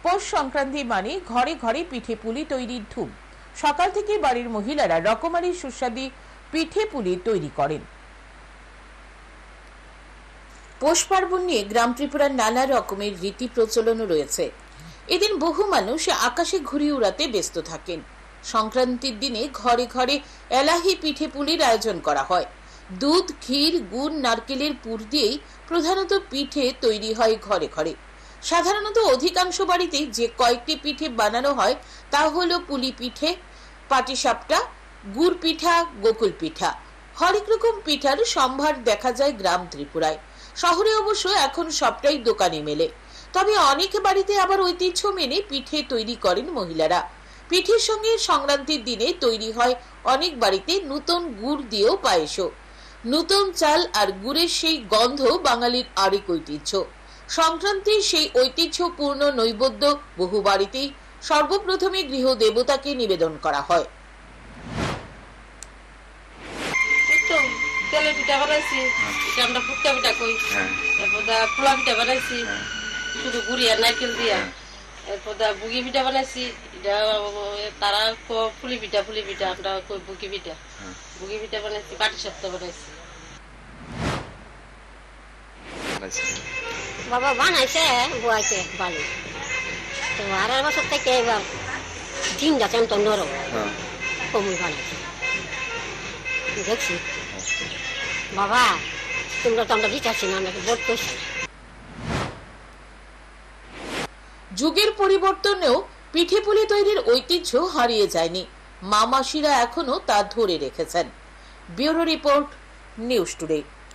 পৌষ সংক্রান্তি মানে ঘরে ঘরে পিঠে পুলি তৈরির ধুম। সকাল থেকে বাড়ির মহিলারা রকমারি সুস্বাদু পিঠে পুলি তৈরি করেন। পৌষ পার্বণ নিয়ে গ্রাম ত্রিপুরার নানা রকমের রীতি প্রচলনও রয়েছে। এদিন বহু মানুষ আকাশে ঘুড়ি উড়াতে ব্যস্ত থাকেন। সংক্রান্তির দিনে ঘরে ঘরে এলাহি পিঠে পুলির আয়োজন করা হয়। দুধ, ক্ষীর, গুড়, নারকেলের পুর দিয়েই প্রধানত পিঠে তৈরি হয় ঘরে ঘরে। সাধারণত অধিকাংশ বাড়িতেই যে কয়েকটি পিঠে বানানো হয় তা হলো পুলি পিঠে, পাটিসাপটা, গুড় পিঠা, গোকুল পিঠা। হরেক রকম পিঠার সম্ভার দেখা যায় গ্রাম ত্রিপুরায়। শহরে অবশ্য এখন সবটাই দোকানে মেলে, তবে অনেক বাড়িতে আবার ঐতিহ্য মেনে পিঠে তৈরি করেন মহিলারা। পিঠের সঙ্গে সংক্রান্তির দিনে তৈরি হয় অনেক বাড়িতে নতুন গুড় দিয়েও পায়েসও। নতুন চাল আর গুড়ের সেই গন্ধ বাঙালির আরেক ঐতিহ্য। সংক্রান্তির সেই ঐতিহ্যপূর্ণ নৈবেদ্য বহু বাড়িতেই সর্বপ্রথমে গৃহ দেবতাকে নিবেদন করা হয়। তেলের পিঠা বানাইছি, এটা আমরা ফুটকা পিঠা কই। এরপর খোলা পিঠা বানাইছি শুধু গুড়ি আর নারকেল দিয়া। এরপর বুগি পিঠা বানাইছি, এটা তারা ফুলি পিঠা আমরা কই বুগি পিঠা বানাইছি, পাটিসাপটা বানাইছি। বাবা বানাইছে বুয়াইছে ভালো, তো আর বছর থেকে এবার ডিম যাচ্ছেন তো নরম কমই বানাইছে দেখছি। বাবা তোমরা তো আমরা দিচ্ছি না, আমরা ভোট করছি। যুগের পরিবর্তনেও পিঠে পুলি তৈরির ঐতিহ্য হারিয়ে যায়নি। মা মাসিরা এখনো তা ধরে রেখেছেন। Bureau report, news today.